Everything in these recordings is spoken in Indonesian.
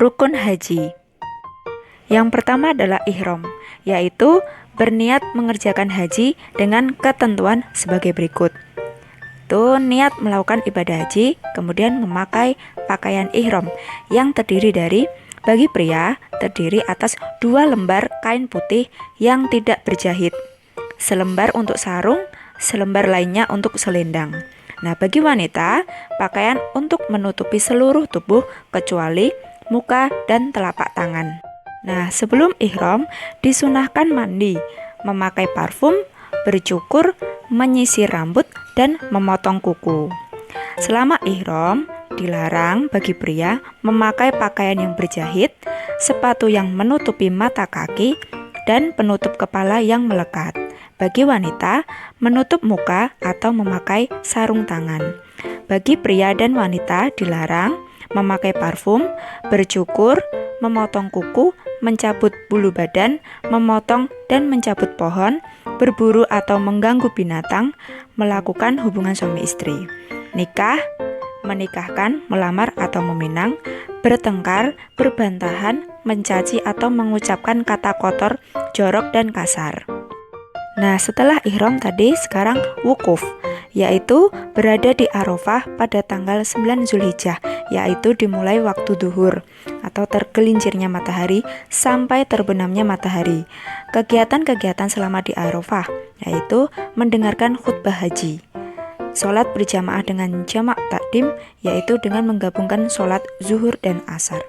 rukun haji. Yang pertama adalah ihram, yaitu berniat mengerjakan haji dengan ketentuan sebagai berikut. Itu niat melakukan ibadah haji, kemudian memakai pakaian ihram yang terdiri dari, bagi pria, terdiri atas 2 lembar kain putih yang tidak berjahit, selembar untuk sarung, selembar lainnya untuk selendang. Nah, bagi wanita, pakaian untuk menutupi seluruh tubuh kecuali muka dan telapak tangan. Nah, sebelum ihram disunahkan mandi, memakai parfum, bercukur, menyisir rambut, dan memotong kuku. Selama ihram, dilarang bagi pria memakai pakaian yang berjahit, sepatu yang menutupi mata kaki, dan penutup kepala yang melekat. Bagi wanita, menutup muka atau memakai sarung tangan. Bagi pria dan wanita dilarang memakai parfum, bercukur, memotong kuku, mencabut bulu badan, memotong dan mencabut pohon, berburu atau mengganggu binatang, melakukan hubungan suami istri, nikah, menikahkan, melamar atau meminang, bertengkar, berbantahan, mencaci atau mengucapkan kata kotor, jorok dan kasar. Nah, setelah ihram tadi, sekarang wukuf, yaitu berada di Arafah pada tanggal 9 Zulhijjah, yaitu dimulai waktu duhur atau tergelincirnya matahari sampai terbenamnya matahari. Kegiatan-kegiatan selama di Arafah yaitu mendengarkan khutbah haji, sholat berjamaah dengan jamak takdim, yaitu dengan menggabungkan sholat zuhur dan asar,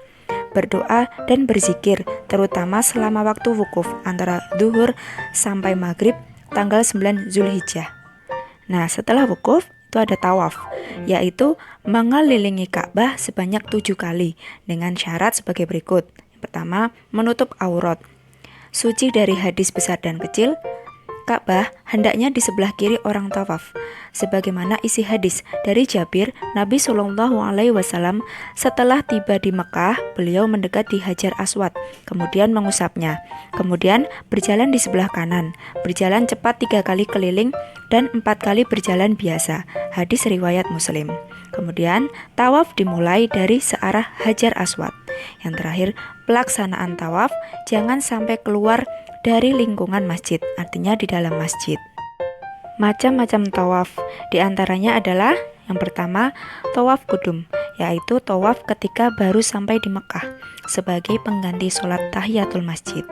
berdoa dan berzikir, terutama selama waktu wukuf antara duhur sampai maghrib tanggal 9 Zulhijjah. Nah, setelah wukuf itu ada tawaf, yaitu mengelilingi Ka'bah sebanyak 7 kali dengan syarat sebagai berikut. Yang pertama, menutup aurat. Suci dari hadis besar dan kecil, Ka'bah hendaknya di sebelah kiri orang tawaf. Sebagaimana isi hadis dari Jabir, Nabi SAW setelah tiba di Mekah, beliau mendekat di Hajar Aswad, kemudian mengusapnya, kemudian berjalan di sebelah kanan, berjalan cepat 3 kali keliling dan 4 kali berjalan biasa. Hadis riwayat Muslim. Kemudian tawaf dimulai dari searah Hajar Aswad. Yang terakhir, pelaksanaan tawaf jangan sampai keluar dari lingkungan masjid, artinya di dalam masjid. Macam-macam tawaf, diantaranya adalah yang pertama, tawaf kudum, yaitu tawaf ketika baru sampai di Mekah sebagai pengganti sholat tahiyatul masjid.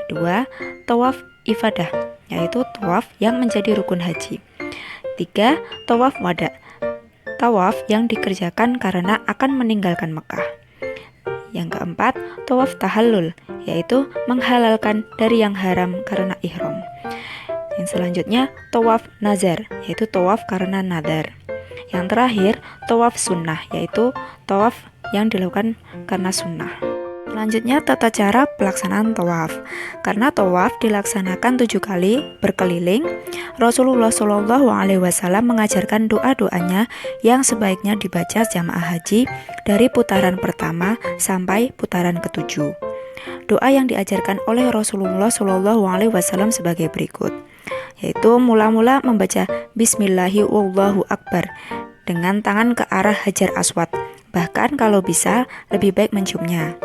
Kedua, tawaf ifadah, yaitu tawaf yang menjadi rukun haji. 3, tawaf wada, tawaf yang dikerjakan karena akan meninggalkan Mekah. Yang keempat, tawaf tahallul, yaitu menghalalkan dari yang haram karena ihram. Yang selanjutnya, tawaf nazar, yaitu tawaf karena nadar. Yang terakhir, tawaf sunnah, yaitu tawaf yang dilakukan karena sunnah. Selanjutnya, tata cara pelaksanaan tawaf. Karena tawaf dilaksanakan 7 kali berkeliling, Rasulullah SAW mengajarkan doa-doanya yang sebaiknya dibaca jamaah haji dari putaran pertama sampai putaran ke-7. Doa yang diajarkan oleh Rasulullah SAW sebagai berikut, yaitu mula-mula membaca Bismillahi wallahu akbar dengan tangan ke arah Hajar Aswad, bahkan kalau bisa lebih baik menciumnya.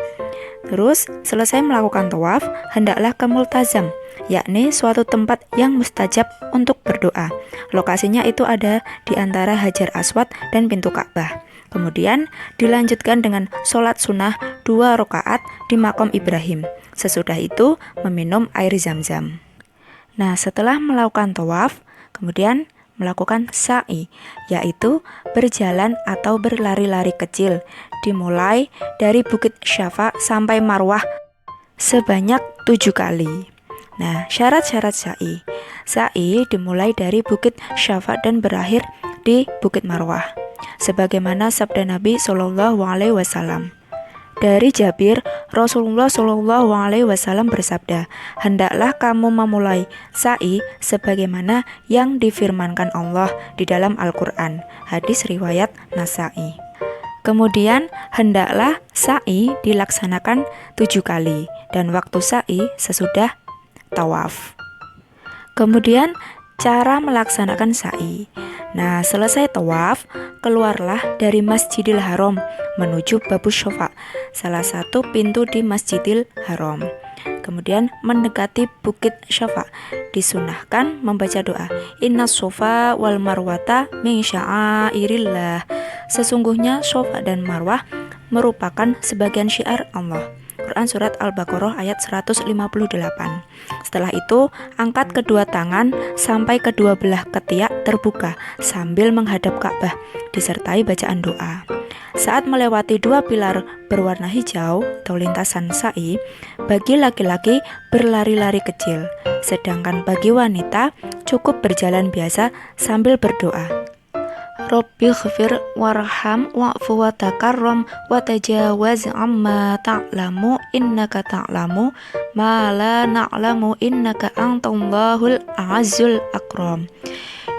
Terus, selesai melakukan tawaf, hendaklah ke multazam, yakni suatu tempat yang mustajab untuk berdoa. Lokasinya itu ada di antara Hajar Aswad dan pintu Ka'bah. Kemudian dilanjutkan dengan sholat sunnah 2 rakaat di makom Ibrahim. Sesudah itu meminum air zam-zam. Nah, setelah melakukan tawaf, kemudian melakukan sa'i, yaitu berjalan atau berlari-lari kecil, dimulai dari Bukit Syafa sampai Marwah sebanyak 7 kali. Nah, syarat-syarat sa'i. Sa'i dimulai dari Bukit Syafa dan berakhir di Bukit Marwah, sebagaimana sabda Nabi SAW. Dari Jabir, Rasulullah SAW bersabda, hendaklah kamu memulai sa'i sebagaimana yang difirmankan Allah di dalam Al-Quran. Hadis riwayat Nasa'i. Kemudian hendaklah sa'i dilaksanakan 7 kali dan waktu sa'i sesudah tawaf. Kemudian Cara melaksanakan sa'i. Nah, selesai tawaf, keluarlah dari Masjidil Haram menuju Babus Syafa, salah satu pintu di Masjidil Haram. Kemudian mendekati Bukit Syafa, disunahkan membaca doa, Innas Sofa wal Marwata min sya'airillah. Sesungguhnya Sofa dan Marwah merupakan sebagian syiar Allah. Quran Surat Al-Baqarah ayat 158. Setelah itu, angkat kedua tangan sampai kedua belah ketiak terbuka sambil menghadap Ka'bah, disertai bacaan doa. Saat melewati dua pilar berwarna hijau atau lintasan sa'i, bagi laki-laki berlari-lari kecil, sedangkan bagi wanita cukup berjalan biasa sambil berdoa. Rabbi ghfir warham wa'fu wa takarram wa tajawaz amma ta'lamu innaka ta'lamu ma la na'lamu innaka antallahul a'azzul akram.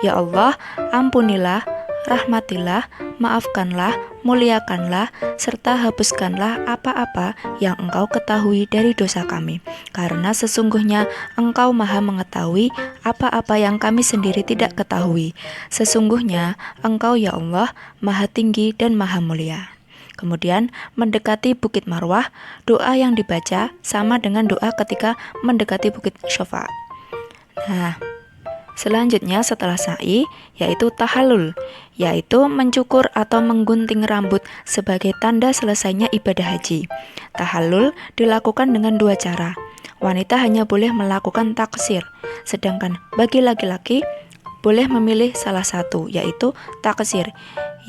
Ya Allah, ampunilah, rahmatilah, maafkanlah, muliakanlah, serta hapuskanlah apa-apa yang Engkau ketahui dari dosa kami, karena sesungguhnya Engkau maha mengetahui apa-apa yang kami sendiri tidak ketahui. Sesungguhnya Engkau ya Allah maha tinggi dan maha mulia. Kemudian mendekati Bukit Marwah, doa yang dibaca sama dengan doa ketika mendekati Bukit Syafa. Nah, selanjutnya setelah sa'i yaitu tahallul, yaitu mencukur atau menggunting rambut sebagai tanda selesainya ibadah haji. Tahallul dilakukan dengan dua cara. Wanita hanya boleh melakukan taksir, sedangkan bagi laki-laki boleh memilih salah satu, yaitu taksir,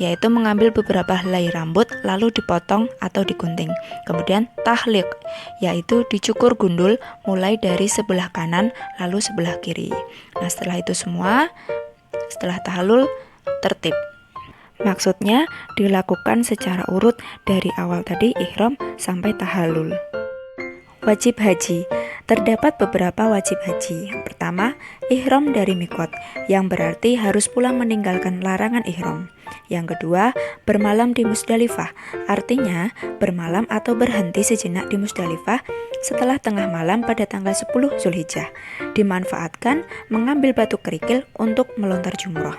yaitu mengambil beberapa helai rambut lalu dipotong atau digunting. Kemudian tahliq, yaitu dicukur gundul mulai dari sebelah kanan lalu sebelah kiri. Nah, setelah itu semua, setelah tahallul, tertib. Maksudnya dilakukan secara urut dari awal tadi ihram sampai tahallul. Wajib haji. Terdapat beberapa wajib haji. Yang pertama, ihram dari mikot, yang berarti harus pulang meninggalkan larangan ihram. Yang kedua, bermalam di Musdalifah, artinya bermalam atau berhenti sejenak di Musdalifah setelah tengah malam pada tanggal 10 Zulhijjah. Dimanfaatkan mengambil batu kerikil untuk melontar jumroh.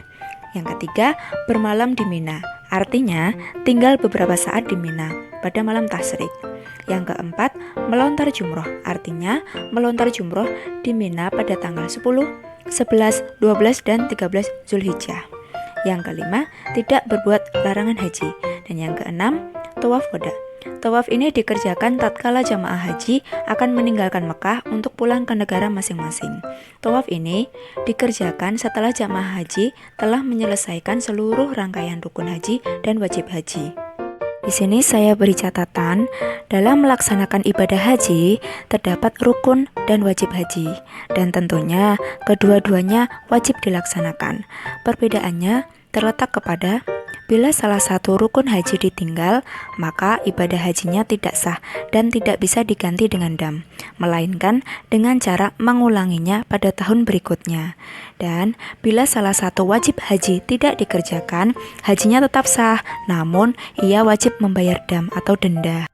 Yang ketiga, bermalam di Mina, artinya tinggal beberapa saat di Mina pada malam tasyrik. Yang keempat, melontar jumroh, artinya melontar jumroh di Mina pada tanggal 10, 11, 12, dan 13 Zulhijjah. Yang kelima, tidak berbuat larangan haji. Dan yang keenam, tawaf wada. Tawaf ini dikerjakan tatkala jamaah haji akan meninggalkan Mekah untuk pulang ke negara masing-masing. Tawaf ini dikerjakan setelah jamaah haji telah menyelesaikan seluruh rangkaian rukun haji dan wajib haji. Di sini saya beri catatan, dalam melaksanakan ibadah haji terdapat rukun dan wajib haji, dan tentunya kedua-duanya wajib dilaksanakan. Perbedaannya terletak kepada bila salah satu rukun haji ditinggal, maka ibadah hajinya tidak sah dan tidak bisa diganti dengan dam, melainkan dengan cara mengulanginya pada tahun berikutnya. Dan bila salah satu wajib haji tidak dikerjakan, hajinya tetap sah, namun ia wajib membayar dam atau denda.